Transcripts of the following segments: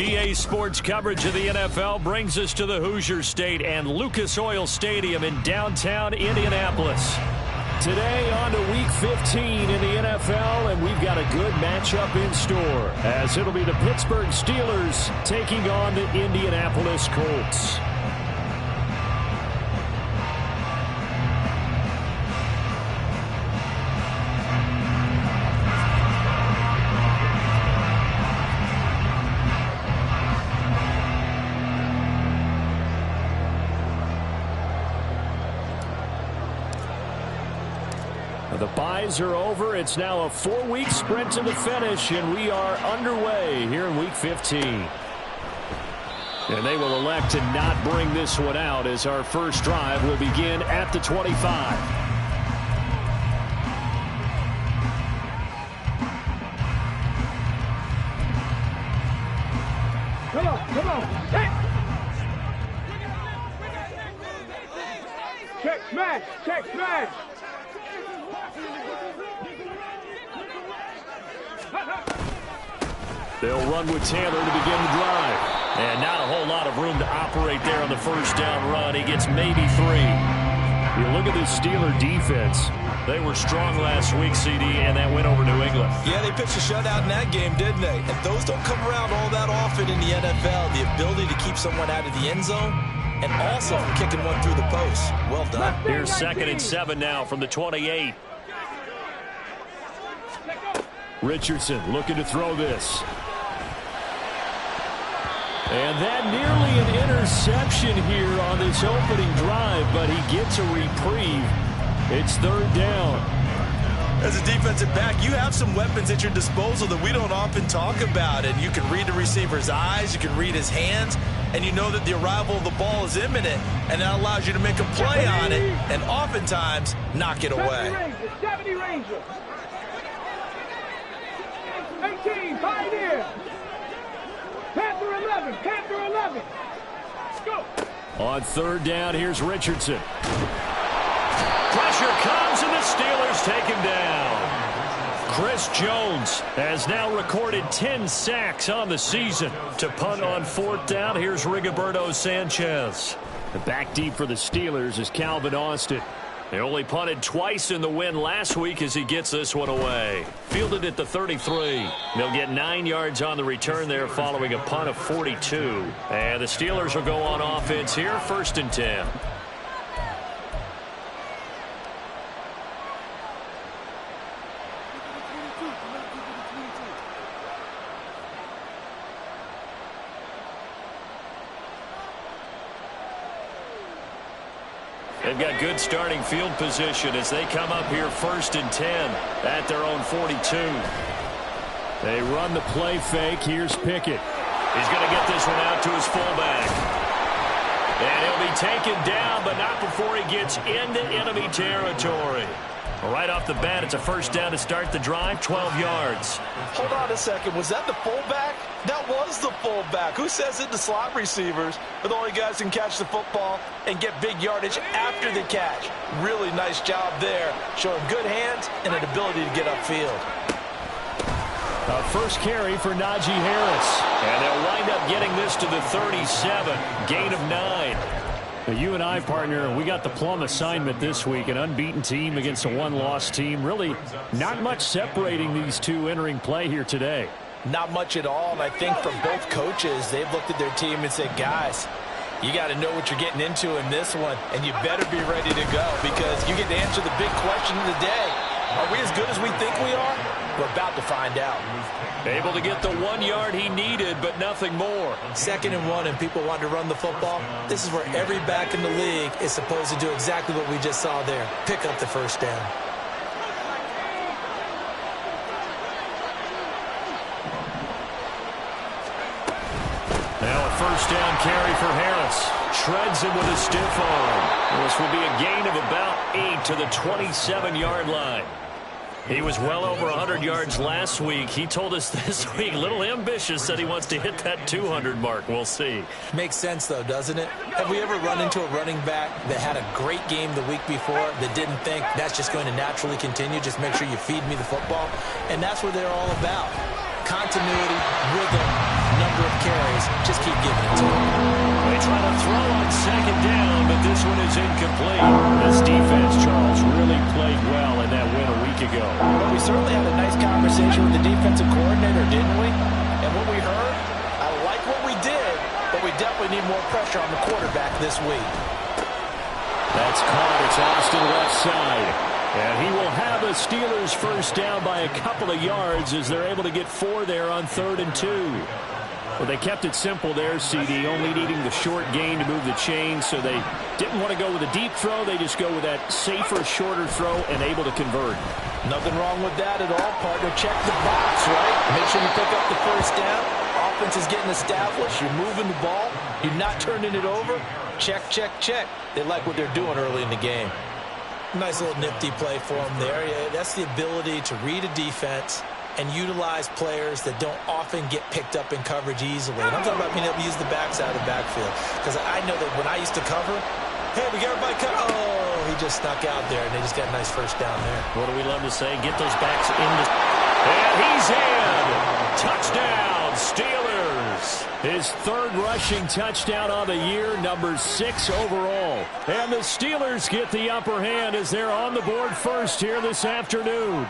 EA Sports coverage of the NFL brings us to the Hoosier State and Lucas Oil Stadium in downtown Indianapolis. Today on to Week 15 in the NFL, and we've got a good matchup in store, as it'll be the Pittsburgh Steelers taking on the Indianapolis Colts. The byes are over. It's now a 4-week sprint to the finish, and we are underway here in Week 15. And they will elect to not bring this one out, as our first drive will begin at the 25. Come on. Hey. Check smash. They'll run with Taylor to begin the drive. And not a whole lot of room to operate there on the first down run. He gets maybe 3. You look at this Steeler defense. They were strong last week, CD, and that went over New England. Yeah, they pitched a shutout in that game, didn't they? And those don't come around all that often in the NFL. The ability to keep someone out of the end zone and also kicking one through the post. Well done. Here's 2nd and 7 now from the 28. Richardson looking to throw this. And that nearly an interception here on this opening drive, but he gets a reprieve. It's 3rd down. As a defensive back, you have some weapons at your disposal that we don't often talk about. And you can read the receiver's eyes, you can read his hands, and you know that the arrival of the ball is imminent, and that allows you to make a play on it and oftentimes knock it away. 70 Ranger. 18, Pioneer. Panther 11. Go. On 3rd down, here's Richardson. Pressure comes, and the Steelers take him down. Chris Jones has now recorded 10 sacks on the season. To punt on 4th down, here's Rigoberto Sanchez. The back deep for the Steelers is Calvin Austin. They only punted twice in the win last week as he gets this one away. Fielded at the 33. They'll get 9 yards on the return there following a punt of 42. And the Steelers will go on offense here, 1st and 10. They've got good starting field position as they come up here 1st and 10 at their own 42. They run the play fake. Here's Pickett. He's going to get this one out to his fullback. And he'll be taken down, but not before he gets into enemy territory. Right off the bat, it's a 1st down to start the drive, 12 yards. Hold on a second. Was that the fullback? That was the fullback. Who says it? The slot receivers are the only guys who can catch the football and get big yardage after the catch. Really nice job there, showing good hands and an ability to get upfield. First carry for Najee Harris. And they'll wind up getting this to the 37. Gain of 9. You and I, partner, we got the plum assignment this week. An unbeaten team against a one-loss team. Really not much separating these two entering play here today. Not much at all, and I think from both coaches, they've looked at their team and said, guys, you got to know what you're getting into in this one, and you better be ready to go because you get to answer the big question of the day. Are we as good as we think we are? We're about to find out. Able to get the 1 yard he needed, but nothing more. 2nd and 1, and people want to run the football. This is where every back in the league is supposed to do exactly what we just saw there. Pick up the 1st down. Now a 1st down carry for Harris. Shreds him with a stiff arm. This will be a gain of about 8 to the 27-yard line. He was well over 100 yards last week. He told us this week, a little ambitious, said he wants to hit that 200 mark. We'll see. Makes sense, though, doesn't it? Have we ever run into a running back that had a great game the week before that didn't think that's just going to naturally continue? Just make sure you feed me the football. And that's what they're all about. Continuity, rhythm, number of carries. Just keep giving it to him. They try to throw on second down, but this one is incomplete. This defense, Charles, really played well in that win a week ago. Well, we certainly had a nice conversation with the defensive coordinator, didn't we? And what we heard, I like what we did, but we definitely need more pressure on the quarterback this week. That's caught. It's Austin left side. And he will have the Steelers first down by a couple of yards as they're able to get 4 there on 3rd and 2. Well, they kept it simple there, CD, only needing the short gain to move the chain, so they didn't want to go with a deep throw. They just go with that safer, shorter throw and able to convert. Nothing wrong with that at all, partner. Check the box, right? Make sure you pick up the first down. Offense is getting established. You're moving the ball. You're not turning it over. Check, check, check. They like what they're doing early in the game. Nice little nifty play for him there. Yeah, that's the ability to read a defense and utilize players that don't often get picked up in coverage easily. And I'm talking about being able to use the backside of the backfield. Because I know that when I used to cover, hey, we got everybody cut. Oh, he just snuck out there, and they just got a nice first down there. What do we love to say? Get those backs in. And he's in. Touchdown, Steelers. His 3rd rushing touchdown on the year, number 6 overall. And the Steelers get the upper hand as they're on the board first here this afternoon.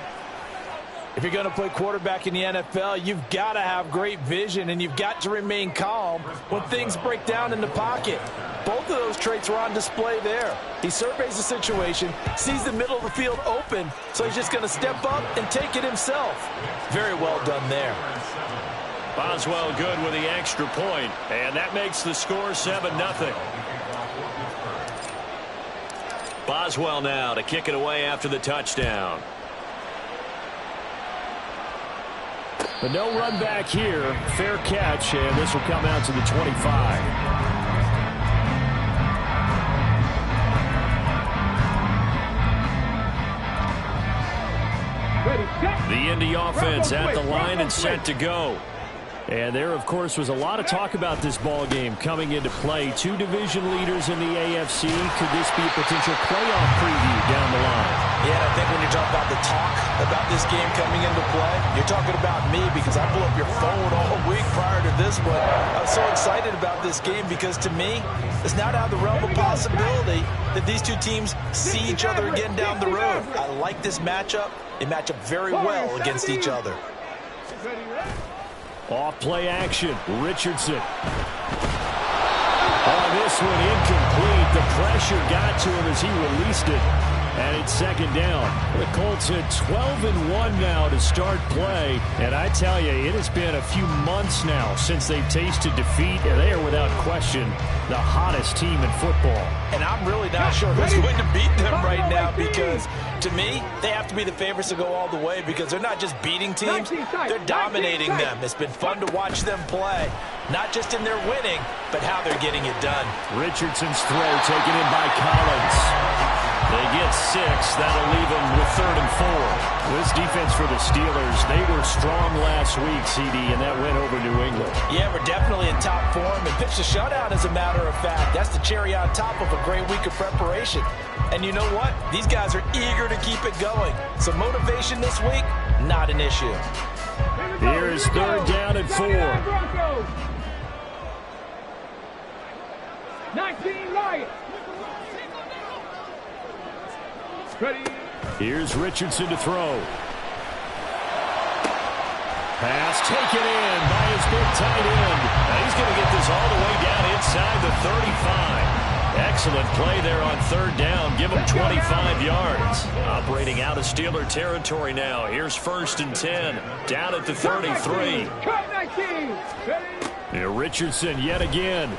If you're going to play quarterback in the NFL, you've got to have great vision, and you've got to remain calm when things break down in the pocket. Both of those traits were on display there. He surveys the situation, sees the middle of the field open, so he's just going to step up and take it himself. Very well done there. Boswell good with the extra point, and that makes the score 7-0. Boswell now to kick it away after the touchdown. But no run back here. Fair catch, and this will come out to the 25. The Indy offense at the line and set to go. And there, of course, was a lot of talk about this ball game coming into play. 2 division leaders in the AFC. Could this be a potential playoff preview down the line? Yeah, and I think when you talk about the talk about this game coming into play, you're talking about me because I blew up your phone all week prior to this one. I was so excited about this game because, to me, it's not out of the realm of possibility that these two teams see each other again down the road. I like this matchup. They match up very well against each other. Off play action. Richardson. Oh, this one incomplete. The pressure got to him as he released it. And it's 2nd down. The Colts had 12-1 now to start play. And I tell you, it has been a few months now since they've tasted defeat. And they are, without question, the hottest team in football. And I'm really not sure who's going to beat them right now because, to me, they have to be the favorites to go all the way because they're not just beating teams, they're dominating them. It's been fun to watch them play, not just in their winning, but how they're getting it done. Richardson's throw taken in by Collins. They get 6. That'll leave them with 3rd and 4. This defense for the Steelers, they were strong last week, CD, and that went over New England. Yeah, we're definitely in top form and pitched a shutout, as a matter of fact. That's the cherry on top of a great week of preparation. And you know what? These guys are eager to keep it going. So motivation this week, not an issue. Here's 3rd down and 4. 19 Lions. Ready. Here's Richardson to throw. Pass taken in by his big tight end. Now he's going to get this all the way down inside the 35. Excellent play there on 3rd down. Give him 25 yards. Operating out of Steeler territory now. Here's 1st and 10. Down at the 33. Here Richardson yet again.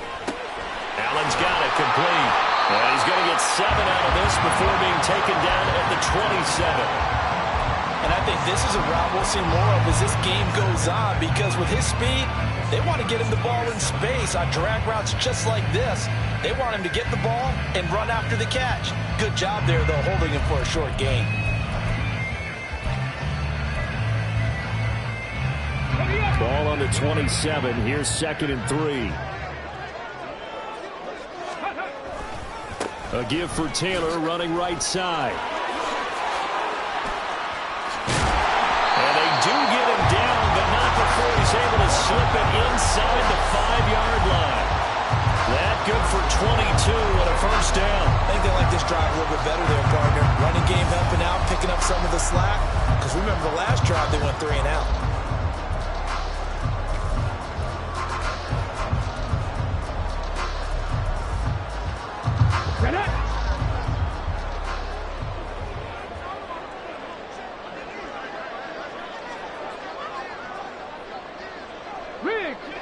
Allen's got it complete. And he's going to get 7 out of this before being taken down at the 27. And I think this is a route we'll see more of as this game goes on because with his speed, they want to get him the ball in space on drag routes just like this. They want him to get the ball and run after the catch. Good job there, though, holding him for a short gain. Ball on the 27. Here's 2nd and 3. A give for Taylor running right side. And they do get him down, but not before he's able to slip it inside the 5-yard line. That good for 22 and a first down. I think they like this drive a little bit better there, partner. Running game helping out, picking up some of the slack. Because remember the last drive, they went 3 and out.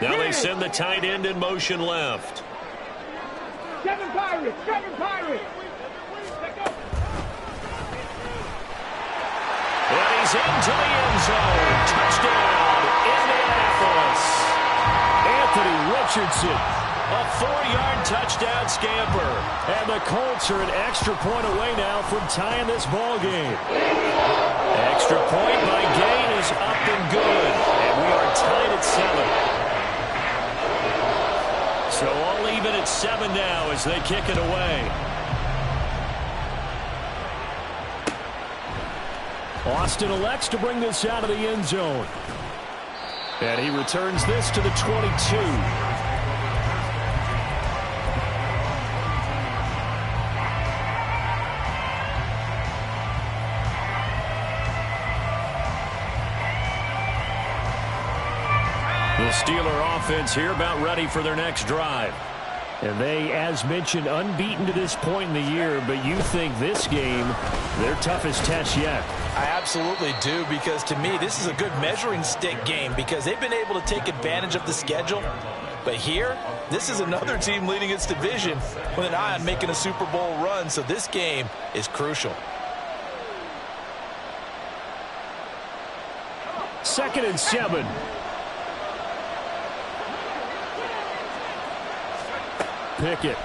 Now they send the tight end in motion left. Seven Pirates! Seven Pirates! And he's into the end zone. Touchdown, Indianapolis. Anthony Richardson, a 4-yard touchdown scamper. And the Colts are an extra point away now from tying this ball game. Extra point by Gain is up and good. And we are tied at 7. So all even at 7 now as they kick it away. Austin elects to bring this out of the end zone. And he returns this to the 22. The Steeler offense here about ready for their next drive. And they, as mentioned, unbeaten to this point in the year, but you think this game, their toughest test yet. I absolutely do, because to me, this is a good measuring stick game because they've been able to take advantage of the schedule. But here, this is another team leading its division with an eye on making a Super Bowl run, so this game is crucial. 2nd and 7. Pickett.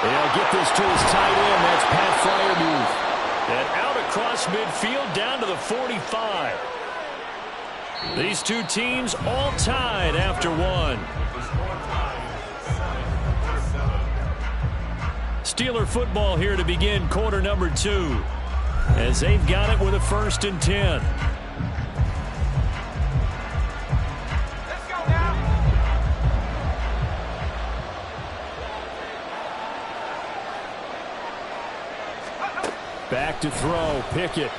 He'll get this to his tight end. That's Pat Freiermuth. And out across midfield down to the 45. These two teams all tied after 1. Steeler football here to begin quarter number 2. As they've got it with a 1st and 10. Back to throw, Pickett. A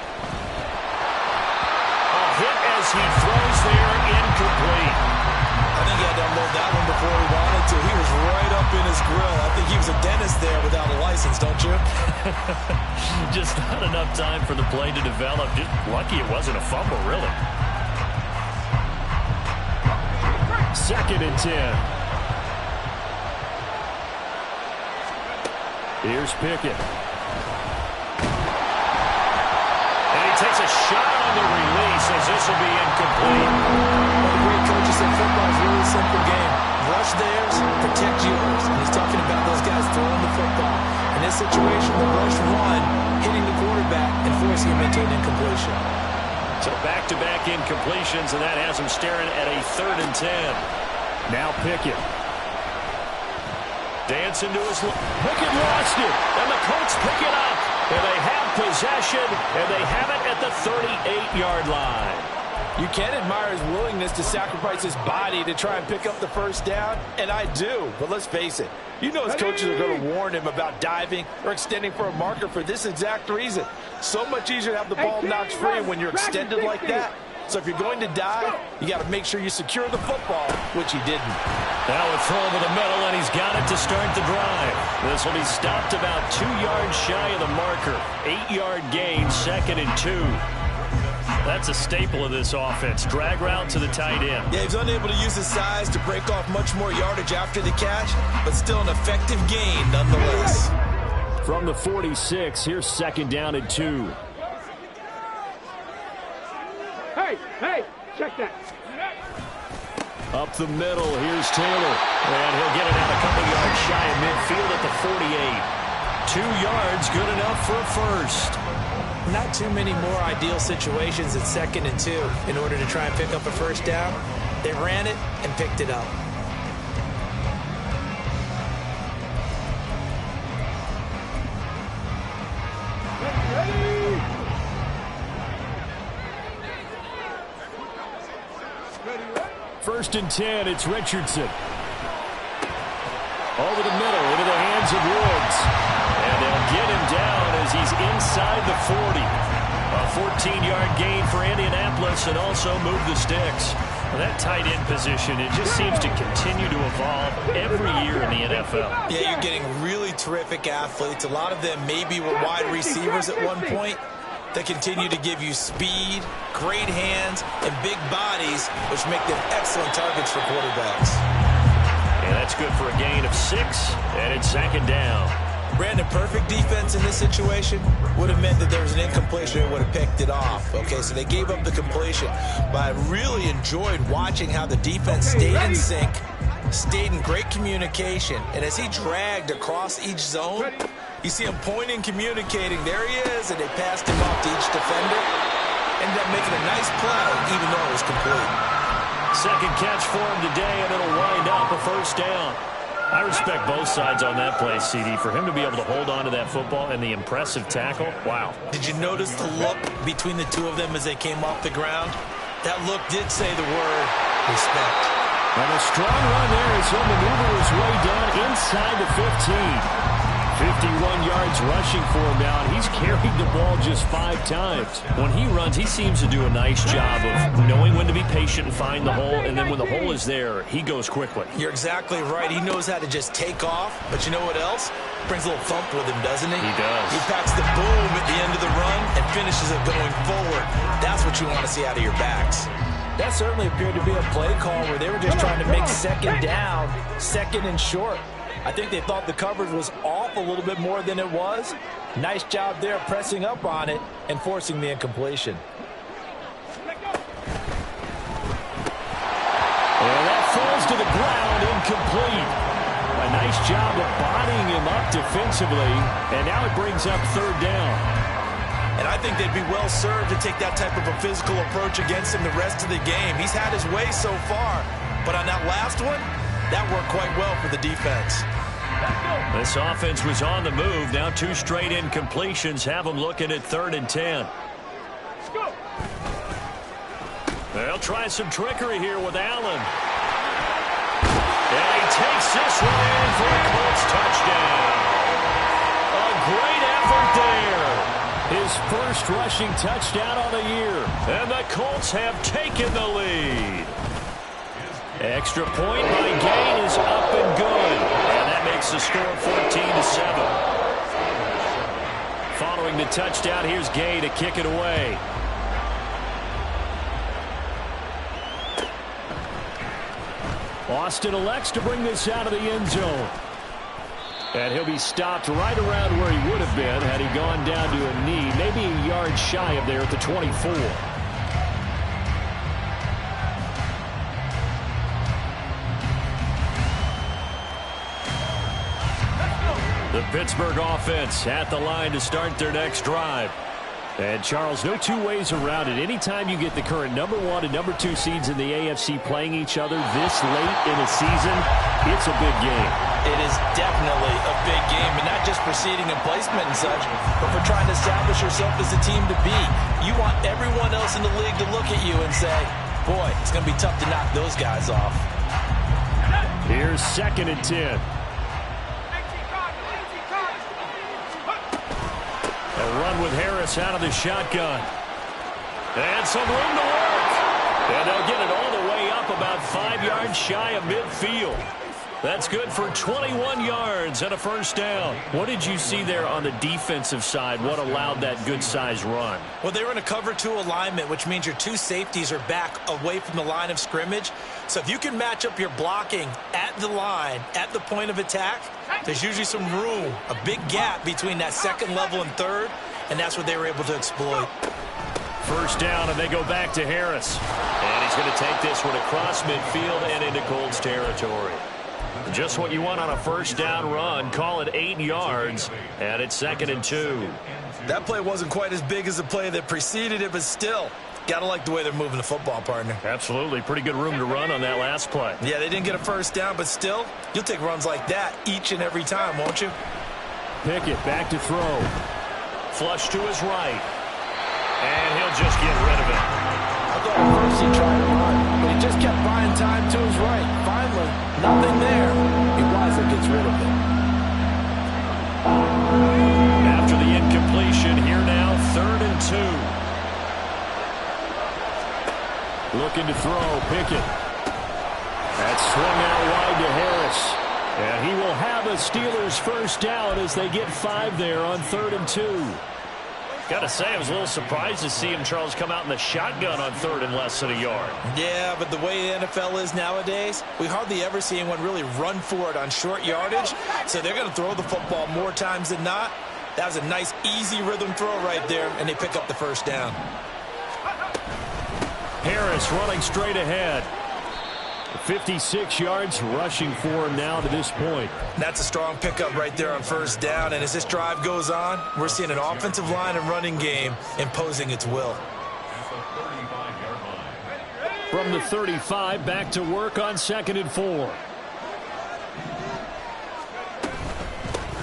hit as he throws there, incomplete. I think he had to unload that one before he wanted to. He was right up in his grill. I think he was a dentist there without a license, don't you? Just not enough time for the play to develop. Just lucky it wasn't a fumble, really. 2nd and 10. Here's Pickett. Takes a shot on the release as this will be incomplete. One of the great coaches said football is a really simple game. Rush theirs, protect yours. And he's talking about those guys throwing the football. In this situation, the rush one, hitting the quarterback and forcing him into an incompletion. So back-to-back incompletions, and that has him staring at a 3rd and 10. Now Pickett. Dancing to his left. Pickett lost it, and the Colts pick it up. And they have possession, and they have it at the 38-yard line. You can admire his willingness to sacrifice his body to try and pick up the 1st down, and I do. But let's face it, you know his coaches are going to warn him about diving or extending for a marker for this exact reason. So much easier to have the ball knocked free when you're extended like that. So if you're going to dive, you got to make sure you secure the football, which he didn't. Now a throw over the middle, and he's got it to start the drive. This will be stopped about 2 yards shy of the marker. 8-yard gain, 2nd and 2. That's a staple of this offense. Drag route to the tight end. Yeah, he's unable to use his size to break off much more yardage after the catch, but still an effective gain nonetheless. From the 46, here's 2nd down and 2. Hey, check that. Up the middle, here's Taylor. And he'll get it out a couple yards shy of midfield at the 48. 2 yards, good enough for a first. Not too many more ideal situations at 2nd and 2 in order to try and pick up a 1st down. They ran it and picked it up. First and 10, it's Richardson. Over the middle, into the hands of Woods. And they'll get him down as he's inside the 40. A 14-yard gain for Indianapolis and also move the sticks. Well, that tight end position, it just seems to continue to evolve every year in the NFL. Yeah, you're getting really terrific athletes. A lot of them maybe were wide receivers at one point. They continue to give you speed, great hands, and big bodies, which make them excellent targets for quarterbacks. And that's good for a gain of 6, and it's second down. Brandon, perfect defense in this situation would have meant that there was an incompletion and would have picked it off. Okay, so they gave up the completion. But I really enjoyed watching how the defense stayed in sync, stayed in great communication. And as he dragged across each zone, you see him pointing, communicating. There he is, and they passed him off to each defender. Ended up making a nice play, even though it was complete. Second catch for him today, and it'll wind up a first down. I respect both sides on that play, CD. For him to be able to hold on to that football and the impressive tackle, wow. Did you notice the look between the two of them as they came off the ground? That look did say the word respect. And a strong run there as he'll maneuver his way down inside the 15. 51 yards rushing for him now, and he's carried the ball just 5 times. When he runs, he seems to do a nice job of knowing when to be patient and find the hole, and then when the hole is there, he goes quickly. You're exactly right. He knows how to just take off, but you know what else? Brings a little thump with him, doesn't he? He does. He packs the boom at the end of the run and finishes it going forward. That's what you want to see out of your backs. That certainly appeared to be a play call where they were just trying to make second down, second and short. I think they thought the coverage was off a little bit more than it was. Nice job there pressing up on it and forcing the incompletion. And that falls to the ground, incomplete. A nice job of bodying him up defensively, and now it brings up third down. And I think they'd be well served to take that type of a physical approach against him the rest of the game. He's had his way so far, but on that last one, that worked quite well for the defense. This offense was on the move. Now 2 straight incompletions have them looking at 3rd and 10. They'll try some trickery here with Allen. And he takes this one in for a Colts touchdown. A great effort there. His first rushing touchdown on the year. And the Colts have taken the lead. Extra point by Gain is up and good. And that makes the score 14-7. Following the touchdown, here's Gay to kick it away. Austin elects to bring this out of the end zone. And he'll be stopped right around where he would have been had he gone down to a knee, maybe a yard shy of there at the 24. The Pittsburgh offense at the line to start their next drive. And, Charles, no 2 ways around it. Anytime you get the current number 1 and number 2 seeds in the AFC playing each other this late in a season, it's a big game. It is definitely a big game, and not just for seeding and placement and such, but for trying to establish yourself as a team to beat. You want everyone else in the league to look at you and say, boy, it's going to be tough to knock those guys off. Here's 2nd and 10. A run with Harris out of the shotgun. And some room to work. And they'll get it all the way up about 5 yards shy of midfield. That's good for 21 yards and a first down. What did you see there on the defensive side? What allowed that good-sized run? Well, they were in a cover 2 alignment, which means your 2 safeties are back away from the line of scrimmage. So if you can match up your blocking at the line, at the point of attack, there's usually some room, a big gap between that 2nd level and 3rd, and that's what they were able to exploit. First down, and they go back to Harris. And he's going to take this one across midfield and into Colts territory. Just what you want on a first down run. Call it 8 yards, and it's 2nd and 2. That play wasn't quite as big as the play that preceded it, but still, gotta like the way they're moving the football, partner. Absolutely. Pretty good room to run on that last play. Yeah, they didn't get a first down, but still, you'll take runs like that each and every time, won't you? Pickett back to throw. Flush to his right. And he'll just get rid of it. I thought at first he tried to run, but he just kept buying time to his right. Finally, nothing there. He wisely gets rid of it. After the incompletion, here now, 3rd and 2. Looking to throw, Pickett. That's swung out wide to Harris. And he will have a Steelers first down as they get 5 there on 3rd and 2. Got to say, I was a little surprised to see him, Charles, come out in the shotgun on 3rd and less than a yard. Yeah, but the way the NFL is nowadays, we hardly ever see anyone really run for it on short yardage. So they're going to throw the football more times than not. That was a nice, easy rhythm throw right there, and they pick up the first down. Harris running straight ahead. 56 yards rushing for him now to this point. That's a strong pickup right there on first down. And as this drive goes on, we're seeing an offensive line and running game imposing its will. From the 35, back to work on 2nd and 4.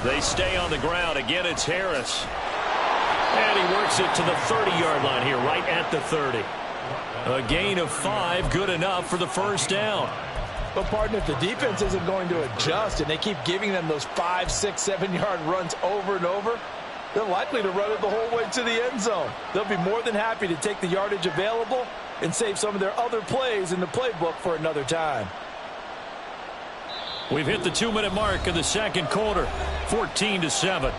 They stay on the ground. Again, it's Harris. And he works it to the 30-yard line here, right at the 30. A gain of 5, good enough for the first down. But, partner, if the defense isn't going to adjust and they keep giving them those 5, 6, 7-yard runs over and over, they're likely to run it the whole way to the end zone. They'll be more than happy to take the yardage available and save some of their other plays in the playbook for another time. We've hit the 2-minute mark of the second quarter, 14-7.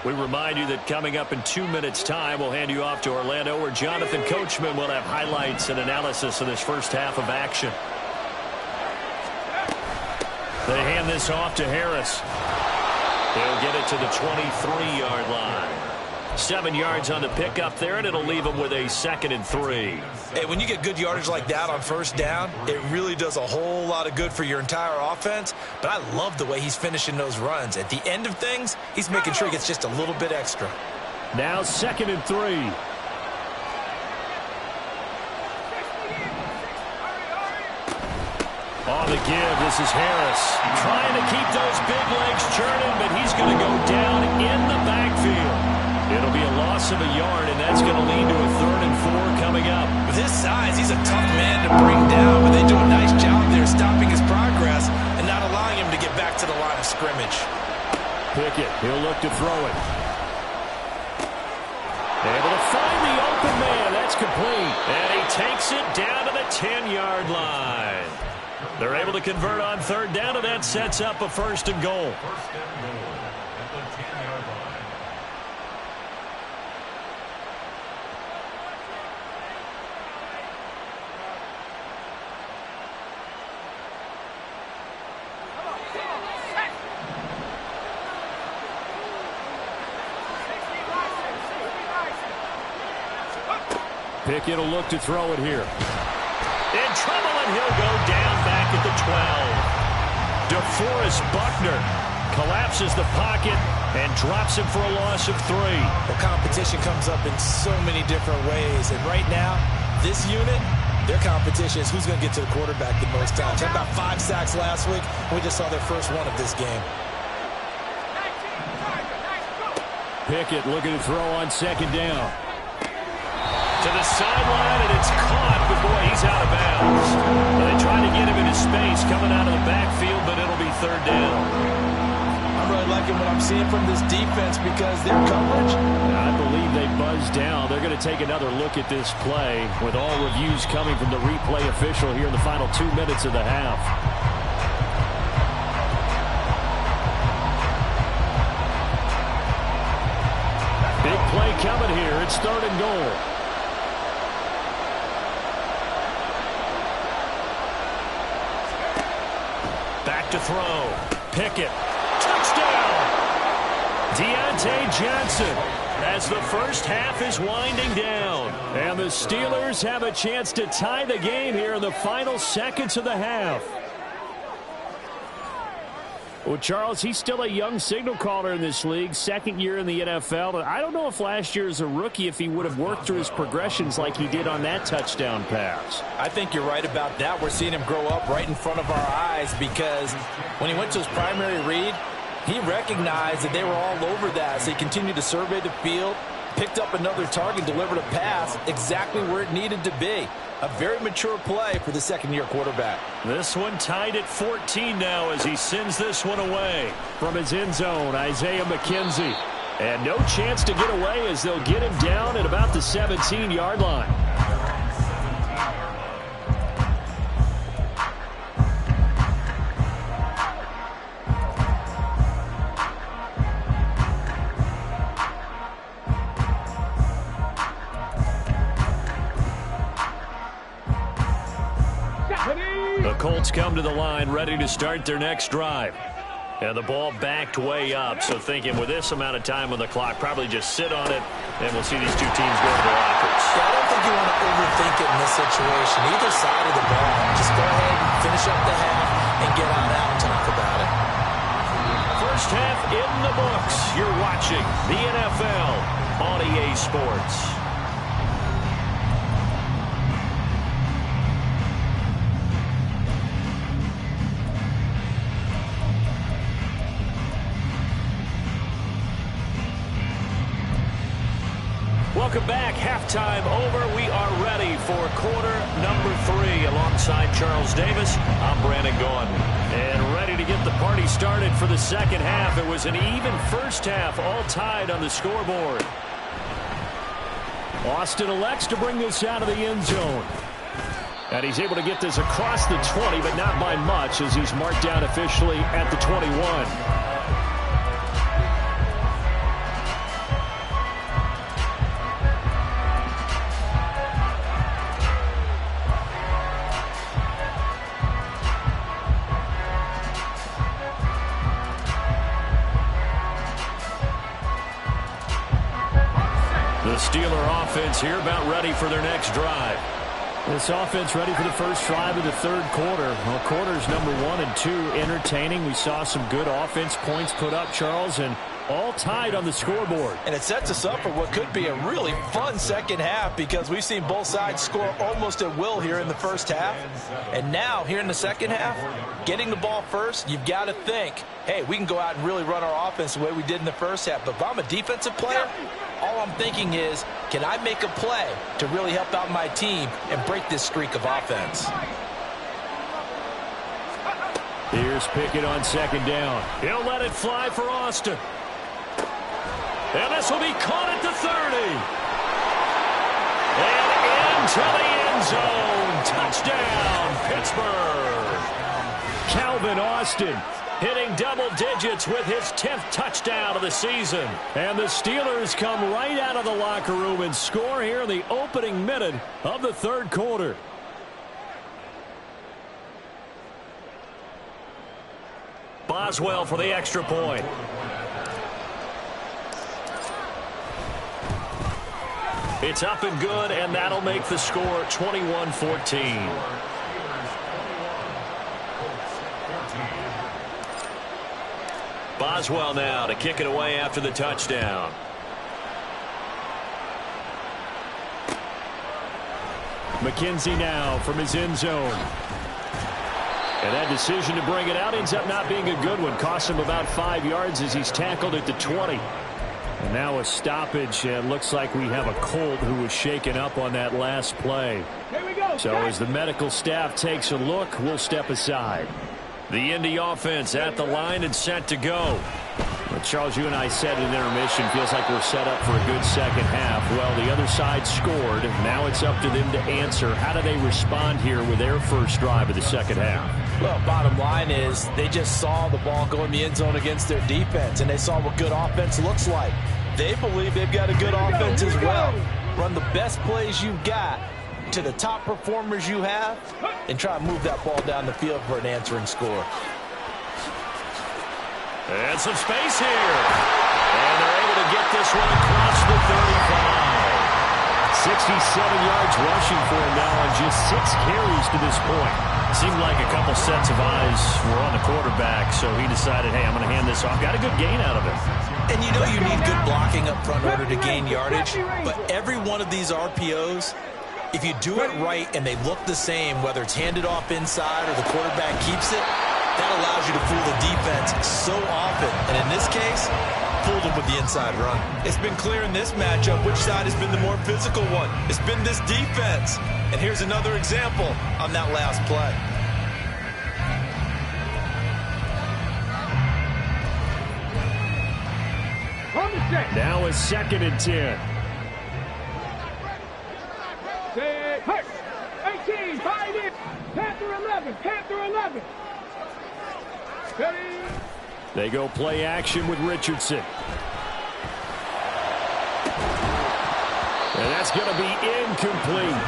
We remind you that coming up in 2 minutes' time, we'll hand you off to Orlando, where Jonathan Coachman will have highlights and analysis of this first half of action. They hand this off to Harris. He'll get it to the 23-yard line. 7 yards on the pickup there, and it'll leave him with a 2nd and 3. Hey, when you get good yardage like that on first down, it really does a whole lot of good for your entire offense. But I love the way he's finishing those runs. At the end of things, he's making sure he gets just a little bit extra. Now 2nd and 3. On the give, this is Harris. Trying to keep those big legs churning, but he's going to go down in the backfield. It'll be a loss of a yard, and that's going to lead to a 3rd and 4 coming up. With his size, he's a tough man to bring down, but they do a nice job there stopping his progress and not allowing him to get back to the line of scrimmage. Pickett, he'll look to throw it. Able to find the open man. That's complete. And he takes it down to the 10-yard line. They're able to convert on 3rd down, and that sets up a 1st and goal. Pickett will look to throw it here. In trouble, and he'll go down back at the 12. DeForest Buckner collapses the pocket and drops him for a loss of 3. The competition comes up in so many different ways, and right now, this unit, their competition is who's going to get to the quarterback the most times. Had about 5 sacks last week. We just saw their first one of this game. Pickett looking to throw on 2nd down. To the sideline, and it's caught, but boy, he's out of bounds. They try to get him into space coming out of the backfield, but it'll be 3rd down. I'm really liking what I'm seeing from this defense because their coverage. I believe they buzzed down. They're going to take another look at this play with all reviews coming from the replay official here in the final 2 minutes of the half. Big play coming here. It's 3rd and goal. Back to throw. Pickett. Touchdown! Deontay Johnson as the first half is winding down. And the Steelers have a chance to tie the game here in the final seconds of the half. Well, Charles, he's still a young signal caller in this league, 2nd year in the NFL. But I don't know if last year as a rookie, if he would have worked through his progressions like he did on that touchdown pass. I think you're right about that. We're seeing him grow up right in front of our eyes because when he went to his primary read, he recognized that they were all over that. So he continued to survey the field, picked up another target, delivered a pass exactly where it needed to be. A very mature play for the second-year quarterback. This one tied at 14 now as he sends this one away. From his end zone, Isaiah McKenzie. And no chance to get away as they'll get him down at about the 17-yard line. The Colts come to the line ready to start their next drive. And the ball backed way up, so thinking with this amount of time on the clock, probably just sit on it, and we'll see these two teams go to their lockers. Yeah, I don't think you want to overthink it in this situation. Either side of the ball, just go ahead and finish up the half and get on out and talk about it. First half in the books. You're watching the NFL on EA Sports. Welcome back. Halftime over. We are ready for quarter number 3. Alongside Charles Davis, I'm Brandon Gordon. And ready to get the party started for the second half. It was an even first half, all tied on the scoreboard. Austin elects to bring this out of the end zone. And he's able to get this across the 20, but not by much as he's marked down officially at the 21. The Steeler offense here about ready for their next drive. This offense ready for the first drive of the third quarter. Well, quarters number 1 and 2 entertaining. We saw some good offense points put up, Charles, and all tied on the scoreboard. And it sets us up for what could be a really fun second half because we've seen both sides score almost at will here in the first half. And now, here in the second half, getting the ball first, you've got to think, hey, we can go out and really run our offense the way we did in the first half. But if I'm a defensive player, all I'm thinking is, can I make a play to really help out my team and break this streak of offense? Here's Pickett on second down. He'll let it fly for Austin. And this will be caught at the 30. And into the end zone. Touchdown, Pittsburgh. Calvin Austin hitting double digits with his 10th touchdown of the season. And the Steelers come right out of the locker room and score here in the opening minute of the third quarter. Boswell for the extra point. It's up and good, and that'll make the score 21-14. Boswell now to kick it away after the touchdown. McKenzie now from his end zone. And that decision to bring it out ends up not being a good one. Cost him about 5 yards as he's tackled at the 20. And now a stoppage, and looks like we have a Colt who was shaken up on that last play. Here we go. So as the medical staff takes a look, we'll step aside. The Indy offense at the line and set to go. Well, Charles, you and I said in intermission, feels like we're set up for a good second half. Well, the other side scored. Now it's up to them to answer. How do they respond here with their first drive of the second half? Well, bottom line is they just saw the ball go in the end zone against their defense, and they saw what good offense looks like. They believe they've got a good offense as well. Run the best plays you've got to the top performers you have and try to move that ball down the field for an answering score. And some space here. And they're able to get this one across the 35. 67 yards rushing for him now on just 6 carries to this point. Seemed like a couple sets of eyes were on the quarterback, so he decided, hey, I'm going to hand this off. Got a good gain out of it. And you know you need good blocking up front in order to gain yardage, but every one of these RPOs, if you do it right and they look the same, whether it's handed off inside or the quarterback keeps it, that allows you to fool the defense so often. And in this case, fooled him with the inside run. It's been clear in this matchup which side has been the more physical one. It's been this defense. And here's another example on that last play. Now a 2nd and 10. Hurt. 18, 5 in. Panther 11, Panther 11. Ready. They go play action with Richardson. And that's going to be incomplete.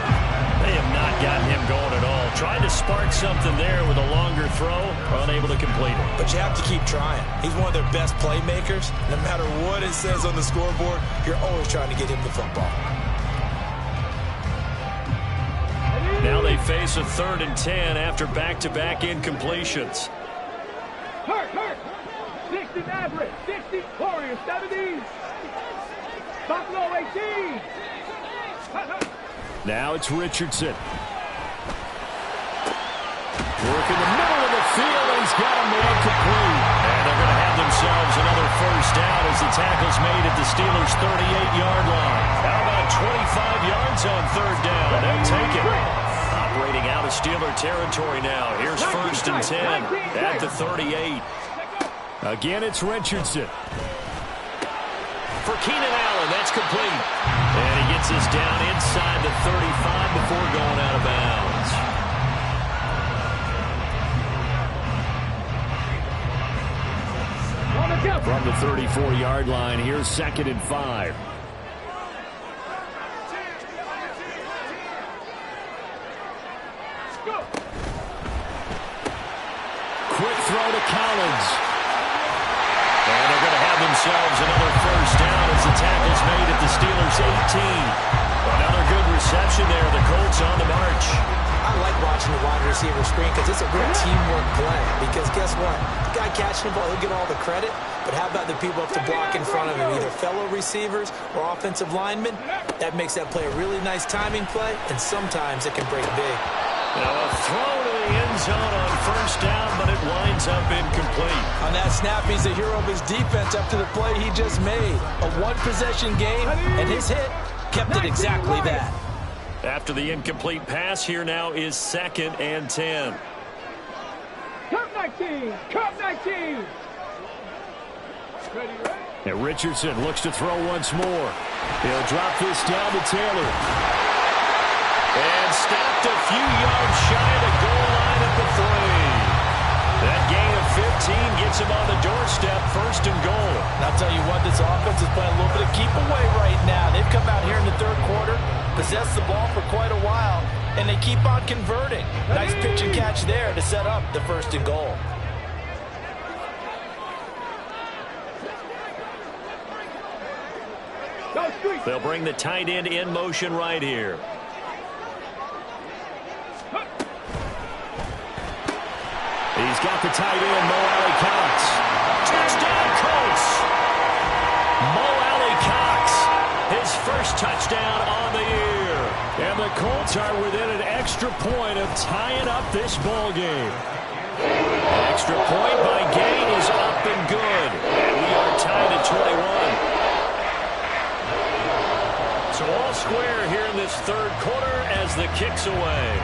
They have not gotten him going at all. Tried to spark something there with a longer throw, unable to complete it. But you have to keep trying. He's one of their best playmakers. No matter what it says on the scoreboard, you're always trying to get him the football. Now they face a 3rd and 10 after back-to-back incompletions. Hurt. 60 Maverick, 60 Warriors, 70. Buffalo 18. Now it's Richardson. Working the middle of the field, and he's got him made complete. And they're going to have themselves another 1st down as the tackle's made at the Steelers' 38-yard line. How about 25 yards on 3rd down? They'll take it. Operating out of Steeler territory now. Here's 1st and 10 at the 38. Again, it's Richardson. For Keenan Allen, that's complete. And he gets us down inside the 35 before going out of bounds. From the 34-yard line, here's 2nd and 5. Quick throw to Collins. And they're going to have themselves another 1st down as the tackle's made at the Steelers' 18. Another good reception there. The Colts on the march. I like watching the wide receiver screen because it's a real teamwork play. Because guess what? The guy catching the ball, he'll get all the credit. But how about the people up to block in front of him, either fellow receivers or offensive linemen? That makes that play a really nice timing play, and sometimes it can break big. Now a throw to the end zone on 1st down, but it winds up incomplete. On that snap, he's the hero of his defense up to the play he just made. A one-possession game, and his hit kept it exactly that. After the incomplete pass, here now is 2nd and 10. Cup 19, Cup 19. And Richardson looks to throw once more. He'll drop this down to Taylor. And stopped a few yards shy of the goal line at the 3. That gain of 15 gets him on the doorstep, 1st and goal. And I'll tell you what, this offense is playing a little bit of keep away right now. They've come out here in the 3rd quarter, possessed the ball for quite a while, and they keep on converting. Nice pitch and catch there to set up the 1st and goal. They'll bring the tight end in motion right here. He's got the tight end, Mo Alley-Cox. Touchdown, Colts! Mo Alley-Cox, his 1st touchdown on the year. And the Colts are within an extra point of tying up this ball game. Extra point by Gay is up and good. And we are tied at 21. So all square here in this 3rd quarter as the kick's away.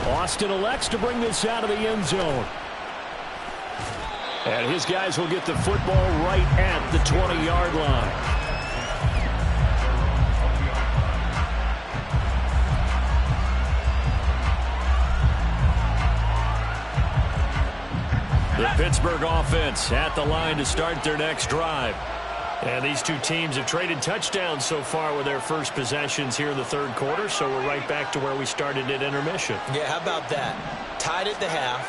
Austin elects to bring this out of the end zone. And his guys will get the football right at the 20-yard line. The Pittsburgh offense at the line to start their next drive. And these two teams have traded touchdowns so far with their first possessions here in the 3rd quarter, so we're right back to where we started at intermission. Yeah, how about that? Tied at the half,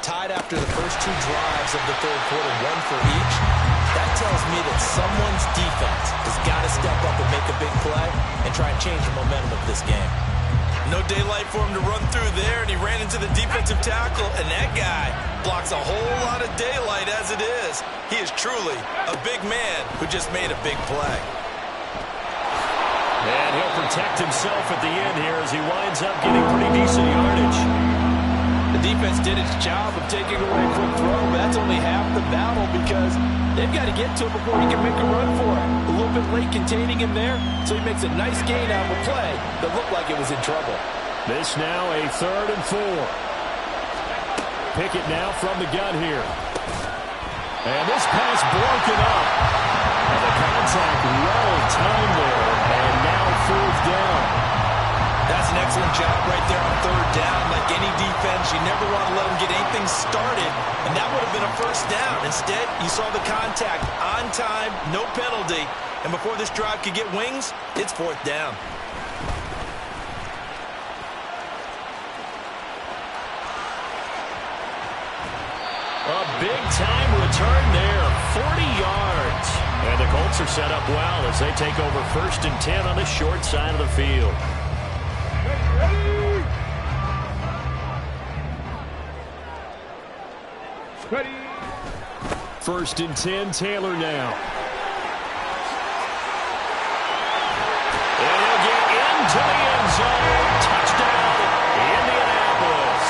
tied after the first 2 drives of the 3rd quarter, 1 for each. That tells me that someone's defense has got to step up and make a big play and try and change the momentum of this game. No daylight for him to run through there, and he ran into the defensive tackle, and that guy blocks a whole lot of daylight as it is. He is truly a big man who just made a big play. And he'll protect himself at the end here as he winds up getting pretty decent yardage. The defense did its job of taking away a quick throw, the battle because they've got to get to it before he can make a run for it. A little bit late containing him there, so he makes a nice gain out of a play that looked like it was in trouble. This now a 3rd and 4. Pickett now from the gun here. And this pass broken up. And the contact well timed there. And now 4th down. That's an excellent job right there on 3rd down. Like any defense, you never want to let them get anything started, and that would have been a 1st down. Instead, you saw the contact on time, no penalty, and before this drive could get wings, it's 4th down. A big-time return there, 40 yards. And the Colts are set up well as they take over 1st and 10 on the short side of the field. Ready. 1st and 10, Taylor now. And he'll get into the end zone. Touchdown, Indianapolis.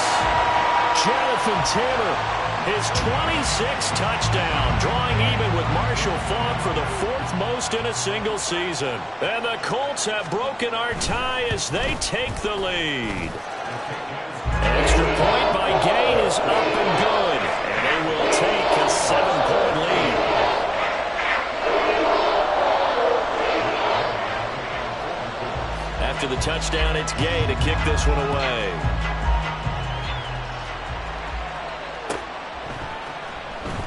Jonathan Taylor, his 26th touchdown, drawing even with Marshall Faulk for the 4th most in a single season. And the Colts have broken our tie as they take the lead. Extra point by Gain is up and good, and they will take a 7-point lead. After the touchdown, it's Gay to kick this one away.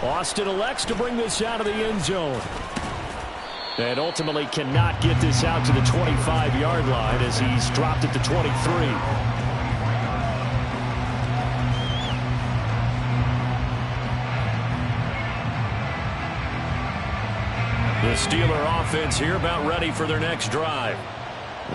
Austin elects to bring this out of the end zone. And ultimately cannot get this out to the 25-yard line as he's dropped at the 23. The Steeler offense here about ready for their next drive.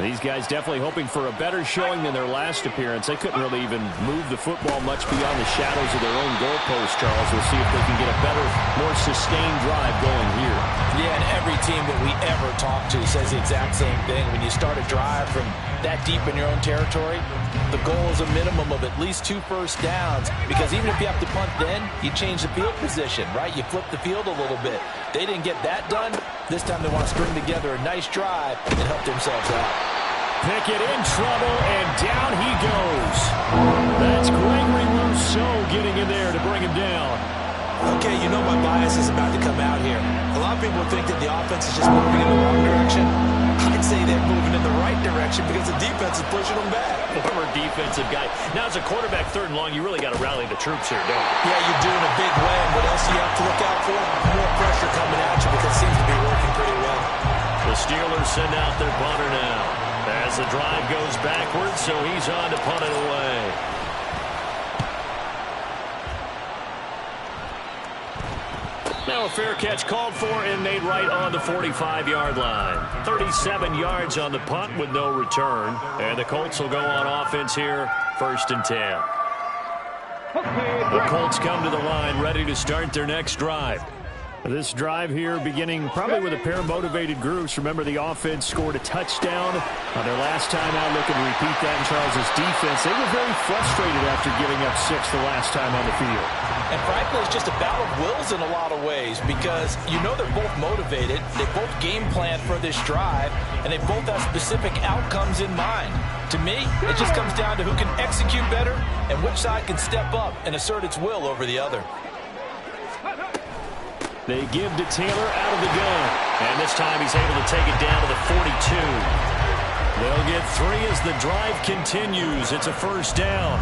These guys definitely hoping for a better showing than their last appearance. They couldn't really even move the football much beyond the shadows of their own goalpost, Charles. We'll see if they can get a better, more sustained drive going here. Yeah, and every team that we ever talk to says the exact same thing. When you start a drive from that deep in your own territory, the goal is a minimum of at least 2 first downs, because even if you have to punt then, you change the field position, right? You flip the field a little bit. They didn't get that done. This time they want to string together a nice drive and help themselves out. Pickett in trouble, and down he goes. That's Gregory Rousseau getting in there to bring him down. Okay, you know my bias is about to come out here. A lot of people think that the offense is just moving in the wrong direction. I'd say they're moving in the right direction because the defense is pushing them back. Former defensive guy. Now, as a quarterback, 3rd and long, you really got to rally the troops here, don't you? Yeah, you do in a big way. And what else do you have to look out for? More pressure coming at you because it seems to be working pretty well. The Steelers send out their punter now. As the drive goes backwards, so he's on to punt it away. Now a fair catch called for and made right on the 45-yard line. 37 yards on the punt with no return. And the Colts will go on offense here, 1st and 10. The Colts come to the line ready to start their next drive. This drive here beginning probably with a pair of motivated groups. Remember, the offense scored a touchdown on their last time out. Looking to repeat that in Charles's defense. They were very frustrated after giving up 6 the last time on the field. And frankly, it's just a battle of wills in a lot of ways, because you know they're both motivated. They both game plan for this drive, and they both have specific outcomes in mind. To me, it just comes down to who can execute better and which side can step up and assert its will over the other. They give to Taylor out of the gun. And this time he's able to take it down to the 42. They'll get 3 as the drive continues. It's a 1st down.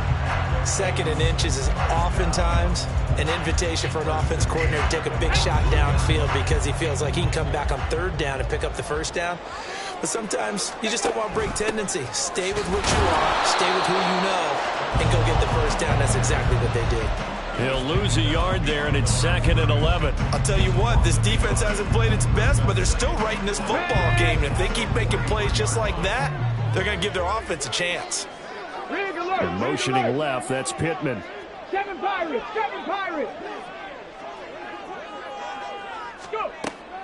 2nd and inches is oftentimes an invitation for an offense coordinator to take a big shot downfield because he feels like he can come back on 3rd down and pick up the 1st down. But sometimes you just don't want to break tendency. Stay with what you are, stay with who you know, and go get the 1st down. That's exactly what they did. He'll lose a yard there, and it's 2nd and 11. I'll tell you what, this defense hasn't played its best, but they're still right in this football game. And if they keep making plays just like that, they're going to give their offense a chance. They're motioning left. That's Pittman. 7 Pirates, 7 Pirates. Go.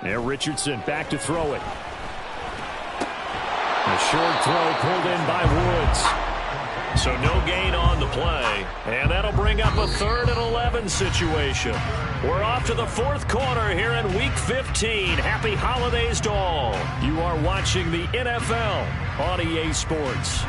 There, Richardson back to throw it. A short throw pulled in by Woods. So no gain on the play, and that'll bring up a 3rd and 11 situation. We're off to the 4th quarter here in Week 15. Happy holidays to all. You are watching the NFL on EA Sports.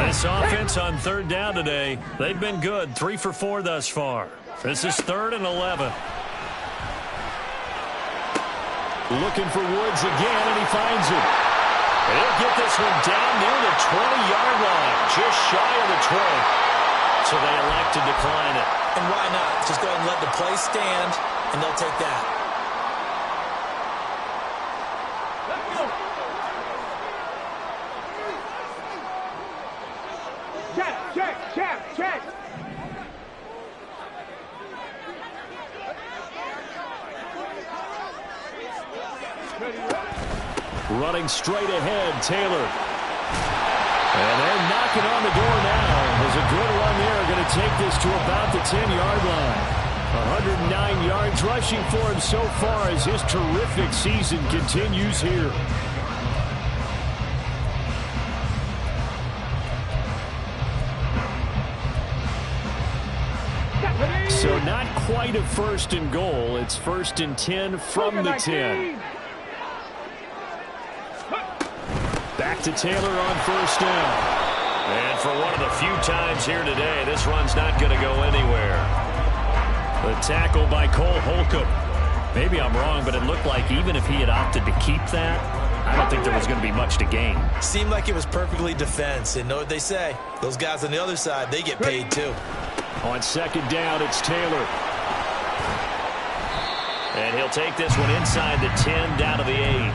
This offense on 3rd down today, they've been good. 3 for 4 thus far. This is 3rd and 11. Looking for Woods again, and he finds him. He'll get this one down near the 20-yard line, just shy of the 20. So they elect to decline it. And why not? Just go ahead and let the play stand, and they'll take that. Check. Running straight ahead, Taylor. And they're knocking on the door now. There's a good run there. Going to take this to about the 10-yard line. 109 yards rushing for him so far as his terrific season continues here. So not quite a 1st and goal. It's 1st and 10 from the 10. Back to Taylor on 1st down. And for one of the few times here today, this run's not going to go anywhere. The tackle by Cole Holcomb. Maybe I'm wrong, but it looked like even if he had opted to keep that, I don't think there was going to be much to gain. Seemed like it was perfectly defense. And know what they say? Those guys on the other side, they get paid too. On 2nd down, it's Taylor. And he'll take this one inside the 10, down to the 8.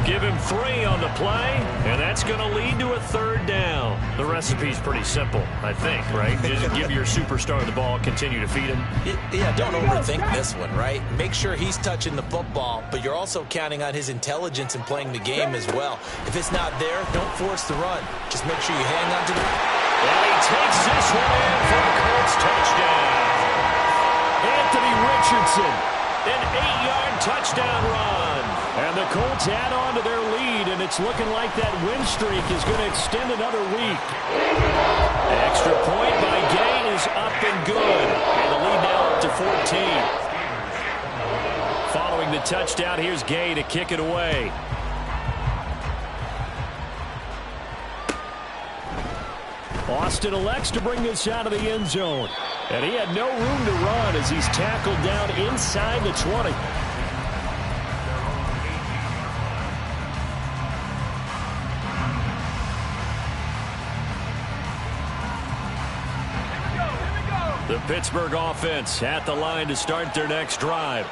Give him 3 on the play, and that's going to lead to a 3rd down. The recipe's pretty simple, I think, right? Just give your superstar the ball, continue to feed him. Yeah, don't overthink this one, right? Make sure he's touching the football, but you're also counting on his intelligence in playing the game as well. If it's not there, don't force the run. Just make sure you hang on to the... And he takes this one in for the Colts touchdown. Anthony Richardson, an 8-yard touchdown run. And the Colts add on to their lead, and it's looking like that win streak is going to extend another week. Extra point by Gay is up and good. And the lead now up to 14. Following the touchdown, here's Gay to kick it away. Austin elects to bring this out of the end zone. And he had no room to run as he's tackled down inside the 20. The Pittsburgh offense at the line to start their next drive.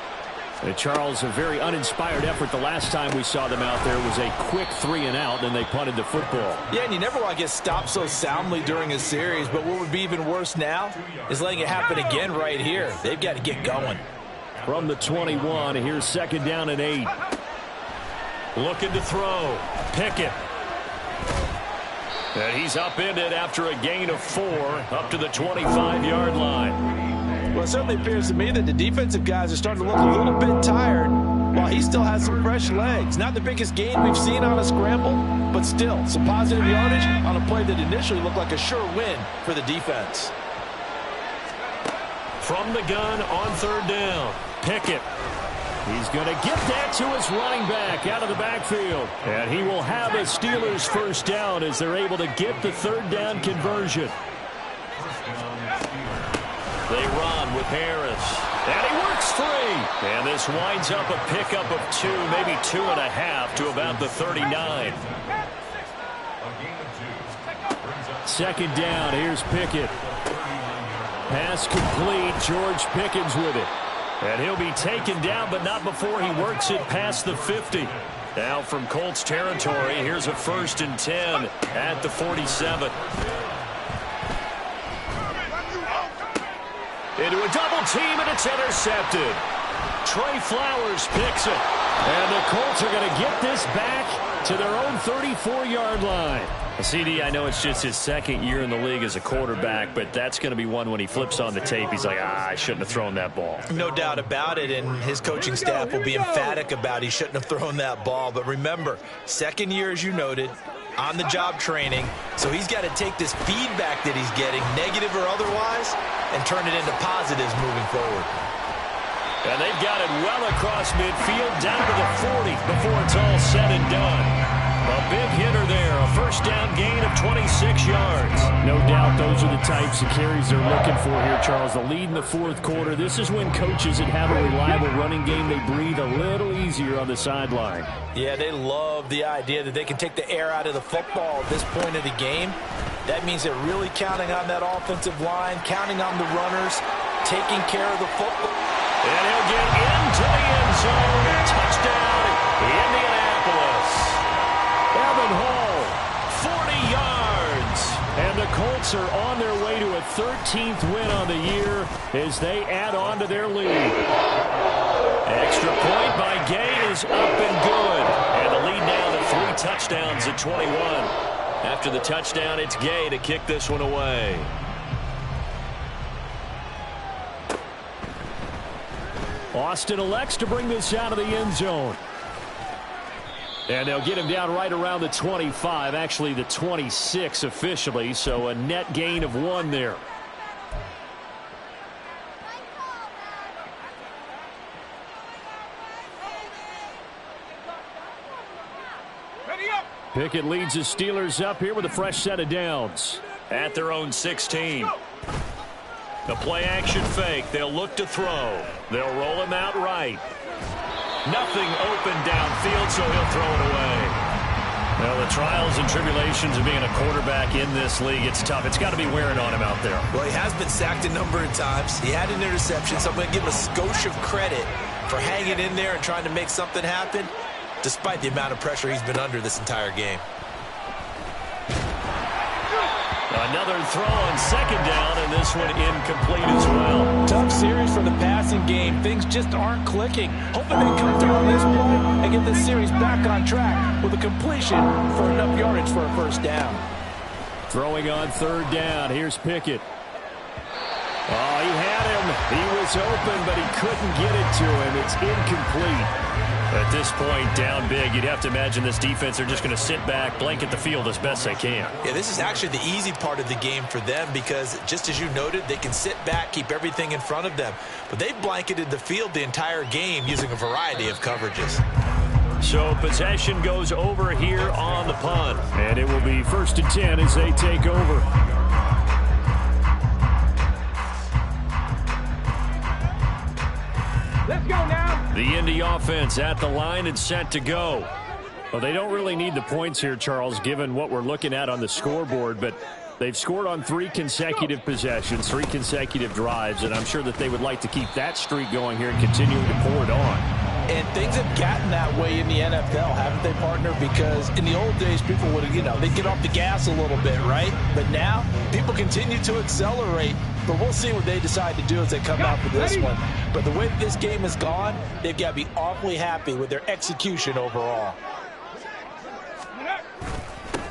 Charles, a very uninspired effort. The last time we saw them out there was a quick 3-and-out, and they punted the football. Yeah, and you never want to get stopped so soundly during a series, but what would be even worse now is letting it happen again right here. They've got to get going. From the 21, here's 2nd down and 8. Looking to throw. Pickett. And he's upended after a gain of 4 up to the 25-yard line. Well, it certainly appears to me that the defensive guys are starting to look a little bit tired while he still has some fresh legs. Not the biggest gain we've seen on a scramble, but still some positive yardage on a play that initially looked like a sure win for the defense. From the gun on 3rd down, Pickett. He's going to get that to his running back out of the backfield. And he will have a Steelers 1st down as they're able to get the 3rd down conversion. They run with Harris. And he works 3. And this winds up a pickup of 2, maybe 2.5 to about the 39. 2nd down, here's Pickett. Pass complete, George Pickens with it. And he'll be taken down, but not before he works it past the 50. Now from Colts territory, here's a 1st and 10 at the 47. Into a double team, and it's intercepted. Trey Flowers picks it. And the Colts are going to get this back to their own 34-yard line. CD, I know it's just his second year in the league as a quarterback, but that's going to be one when he flips on the tape. He's like, I shouldn't have thrown that ball. No doubt about it, and his coaching staff will be emphatic about he shouldn't have thrown that ball. But remember, second year, as you noted, on-the-job training, so he's got to take this feedback that he's getting, negative or otherwise, and turn it into positives moving forward. And they've got it well across midfield, down to the 40 before it's all said and done. A big hitter there, a first down gain of 26 yards. No doubt those are the types of carries they're looking for here, Charles. The lead in the fourth quarter. This is when coaches that have a reliable running game, they breathe a little easier on the sideline. Yeah, they love the idea that they can take the air out of the football at this point of the game. That means they're really counting on that offensive line, counting on the runners, taking care of the football. And he'll get into the end zone. Touchdown, Indianapolis. Evan Hall, 40 yards. And the Colts are on their way to a 13th win on the year as they add on to their lead. Extra point by Gay is up and good. And the lead now to 3 touchdowns at 21. After the touchdown, it's Gay to kick this one away. Austin elects to bring this out of the end zone. And they'll get him down right around the 25, actually the 26 officially, so a net gain of 1 there. Pickett leads the Steelers up here with a fresh set of downs. At their own 16. The play-action fake. They'll look to throw. They'll roll him out right. Nothing open downfield, so he'll throw it away. Well, the trials and tribulations of being a quarterback in this league, it's tough. It's got to be wearing on him out there. Well, he has been sacked a number of times. He had an interception, so I'm going to give him a skosh of credit for hanging in there and trying to make something happen, despite the amount of pressure he's been under this entire game. Another throw on second down, and this one incomplete as well. Tough series for the passing game. Things just aren't clicking. Hoping they come through on this play and get this series back on track with a completion for enough yardage for a first down. Throwing on third down. Here's Pickett. Oh, he had him. He was open, but he couldn't get it to him. It's incomplete. At this point, down big, you'd have to imagine this defense, they're just going to sit back, blanket the field as best they can. Yeah, this is actually the easy part of the game for them because, just as you noted, they can sit back, keep everything in front of them. But they've blanketed the field the entire game using a variety of coverages. So possession goes over here on the punt. And it will be 1st and 10 as they take over. Let's go now. The Indy offense at the line and set to go. Well, they don't really need the points here, Charles, given what we're looking at on the scoreboard, but they've scored on 3 consecutive possessions, 3 consecutive drives, and I'm sure that they would like to keep that streak going here and continuing to pour it on. And things have gotten that way in the NFL, haven't they, partner? Because in the old days, people would, they'd get off the gas a little bit, right? But now, people continue to accelerate. But we'll see what they decide to do as they come out for this one. But the way this game has gone, they've got to be awfully happy with their execution overall.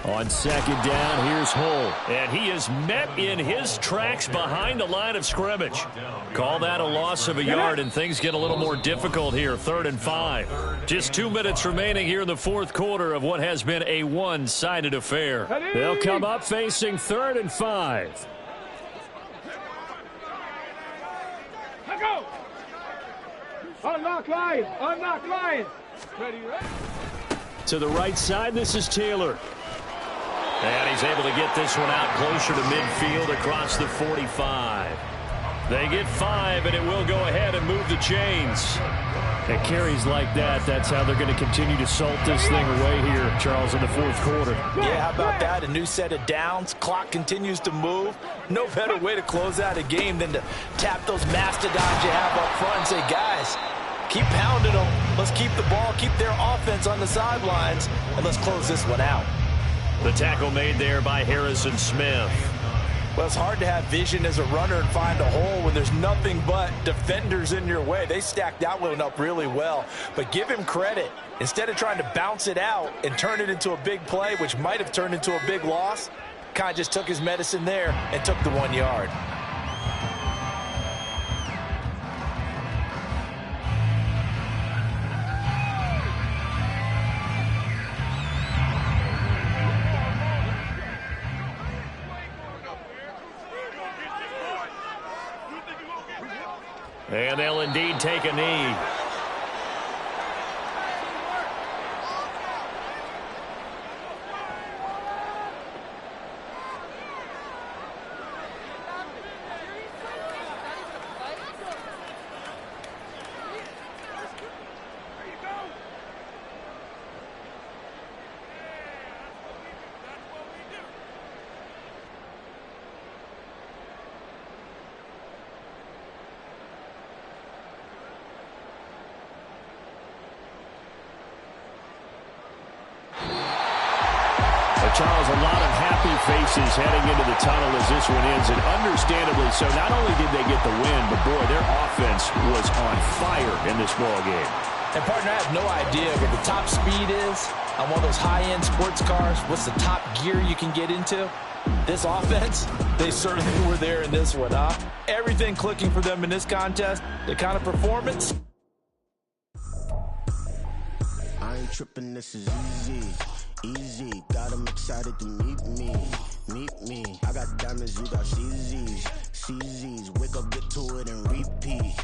On second down, here's Hull. And he is met in his tracks behind the line of scrimmage. Call that a loss of a yard, and things get a little more difficult here. 3rd and 5. Just 2 minutes remaining here in the fourth quarter of what has been a one-sided affair. They'll come up facing 3rd and 5. Let's go. Unlock line. Unlock line. Ready, ready. To the right side, this is Taylor. And he's able to get this one out closer to midfield across the 45. They get 5, and it will go ahead and move the chains. At carries like that, that's how they're going to continue to salt this thing away here, Charles, in the fourth quarter. Yeah, how about that? A new set of downs. Clock continues to move. No better way to close out a game than to tap those mastodons you have up front and say, guys, keep pounding them. Let's keep the ball, keep their offense on the sidelines, and let's close this one out. The tackle made there by Harrison Smith. Well, it's hard to have vision as a runner and find a hole when there's nothing but defenders in your way. They stacked that one up really well. But give him credit. Instead of trying to bounce it out and turn it into a big play, which might have turned into a big loss, kind of just took his medicine there and took the 1 yard. And they'll indeed take a knee. Charles, a lot of happy faces heading into the tunnel as this one ends, and understandably so. Not only did they get the win, but, boy, their offense was on fire in this ball game. And, partner, I have no idea what the top speed is on one of those high-end sports cars. What's the top gear you can get into? This offense, they certainly were there in this one, huh? Everything clicking for them in this contest, the kind of performance. I ain't tripping, this is easy. Easy, got 'em excited to meet me. I got diamonds, you got CZs. Wake up, get to it and repeat.